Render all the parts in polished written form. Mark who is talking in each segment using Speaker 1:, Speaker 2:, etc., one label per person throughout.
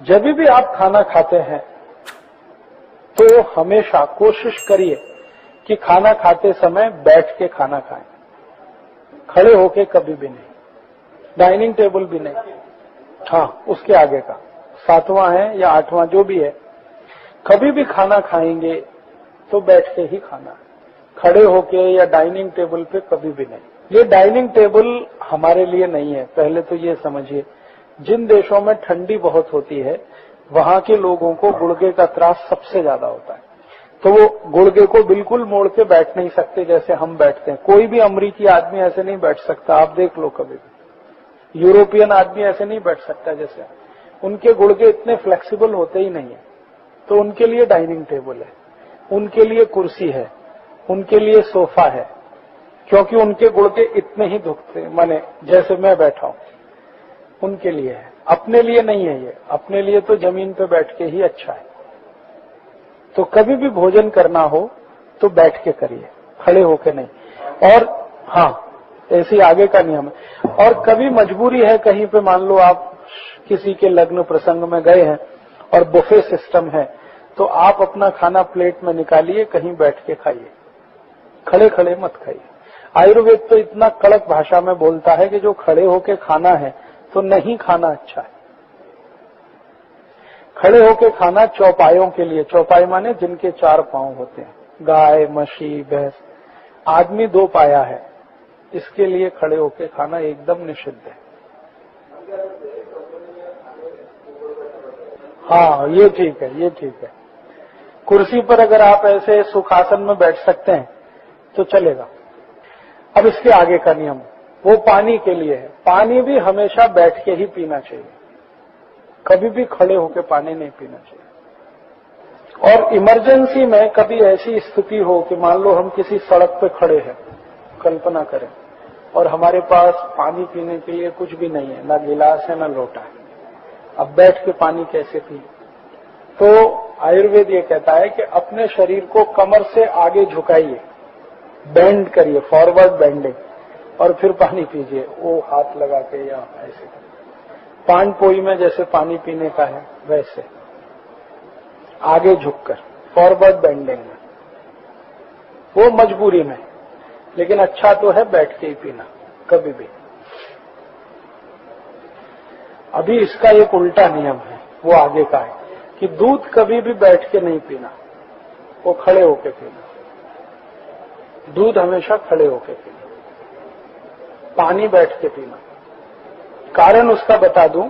Speaker 1: जब भी आप खाना खाते हैं तो हमेशा कोशिश करिए कि खाना खाते समय बैठ के खाना खाएं, खड़े होके कभी भी नहीं, डाइनिंग टेबल भी नहीं। हाँ, उसके आगे का 7वां है या 8वां जो भी है, कभी भी खाना खाएंगे तो बैठ के ही खाना, खड़े होके या डाइनिंग टेबल पे कभी भी नहीं। ये डाइनिंग टेबल हमारे लिए नहीं है, पहले तो ये समझिए। जिन देशों में ठंडी बहुत होती है वहां के लोगों को गुर्दे का त्रास सबसे ज्यादा होता है, तो वो गुर्दे को बिल्कुल मोड़ के बैठ नहीं सकते जैसे हम बैठते हैं। कोई भी अमरीकी आदमी ऐसे नहीं बैठ सकता, आप देख लो कभी भी। यूरोपियन आदमी ऐसे नहीं बैठ सकता, जैसे उनके गुर्दे इतने फ्लेक्सिबल होते ही नहीं है। तो उनके लिए डाइनिंग टेबल है, उनके लिए कुर्सी है, उनके लिए सोफा है, क्योंकि उनके गुर्दे इतने ही दुखते, माने जैसे मैं बैठा हूं, उनके लिए है, अपने लिए नहीं है। ये अपने लिए तो जमीन पे बैठ के ही अच्छा है। तो कभी भी भोजन करना हो तो बैठ के करिए, खड़े होके नहीं। और हाँ, ऐसे आगे का नियम है। और कभी मजबूरी है कहीं पे, मान लो आप किसी के लग्न प्रसंग में गए हैं और बुफे सिस्टम है, तो आप अपना खाना प्लेट में निकालिए, कहीं बैठ के खाइए, खड़े खड़े मत खाइए। आयुर्वेद तो इतना कड़क भाषा में बोलता है कि जो खड़े होके खाना है तो नहीं खाना अच्छा है। खड़े होके खाना चौपायों के लिए, चौपाई माने जिनके 4 पांव होते हैं, गाय, मछली, भैंस, आदमी 2 पाया है, इसके लिए खड़े होके खाना एकदम निषिद्ध है। हाँ, ये ठीक है, ये ठीक है। कुर्सी पर अगर आप ऐसे सुखासन में बैठ सकते हैं तो चलेगा। अब इसके आगे का नियम, वो पानी के लिए है। पानी भी हमेशा बैठ के ही पीना चाहिए, कभी भी खड़े होकर पानी नहीं पीना चाहिए। और इमरजेंसी में कभी ऐसी स्थिति हो कि मान लो हम किसी सड़क पे खड़े हैं, कल्पना करें, और हमारे पास पानी पीने के लिए कुछ भी नहीं है, ना गिलास है ना लोटा है, अब बैठ के पानी कैसे पिए? तो आयुर्वेद ये कहता है कि अपने शरीर को कमर से आगे झुकाइए, बेंड करिए, फॉरवर्ड बेंडिंग, और फिर पानी पीजिए, वो हाथ लगा के या ऐसे पान पोई में जैसे पानी पीने का है वैसे आगे झुककर, फॉरवर्ड बेंडिंग में। वो मजबूरी में, लेकिन अच्छा तो है बैठ के ही पीना कभी भी। अभी इसका एक उल्टा नियम है, वो आगे का है कि दूध कभी भी बैठ के नहीं पीना, वो खड़े होके पीना। दूध हमेशा खड़े होके पीना, पानी बैठ के पीना। कारण उसका बता दूं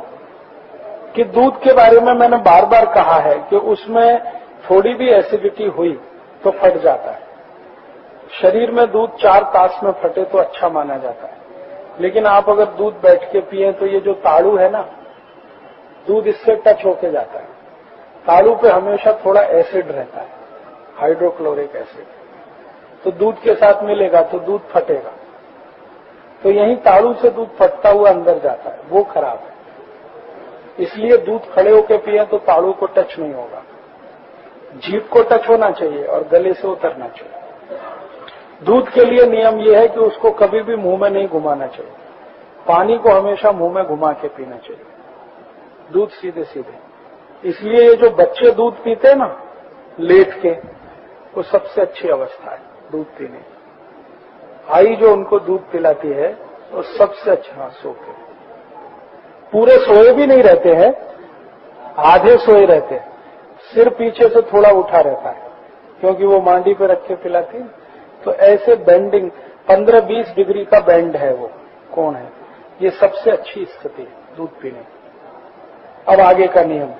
Speaker 1: कि दूध के बारे में मैंने बार बार कहा है कि उसमें थोड़ी भी एसिडिटी हुई तो फट जाता है। शरीर में दूध 4 तास में फटे तो अच्छा माना जाता है, लेकिन आप अगर दूध बैठ के पिए तो ये जो ताड़ू है ना, दूध इससे टच होके जाता है। ताड़ू पे हमेशा थोड़ा एसिड रहता है, हाइड्रोक्लोरिक एसिड, तो दूध के साथ मिलेगा तो दूध फटेगा। तो यही ताड़ू से दूध फटता हुआ अंदर जाता है, वो खराब है। इसलिए दूध खड़े होकर पिए तो ताड़ू को टच नहीं होगा, जीभ को टच होना चाहिए और गले से उतरना चाहिए। दूध के लिए नियम यह है कि उसको कभी भी मुंह में नहीं घुमाना चाहिए, पानी को हमेशा मुंह में घुमा के पीना चाहिए, दूध सीधे सीधे। इसलिए ये जो बच्चे दूध पीते हैं ना लेट के, वो सबसे अच्छी अवस्था है दूध पीने की। आई जो उनको दूध पिलाती है वो सबसे अच्छा सो के, पूरे सोए भी नहीं रहते हैं, आधे सोए रहते हैं, सिर पीछे से थोड़ा उठा रहता है क्योंकि वो मांडी पे रख के पिलाती है। तो ऐसे बेंडिंग 15-20 डिग्री का बेंड है, वो कोण है, ये सबसे अच्छी स्थिति है दूध पीने। अब आगे का नियम,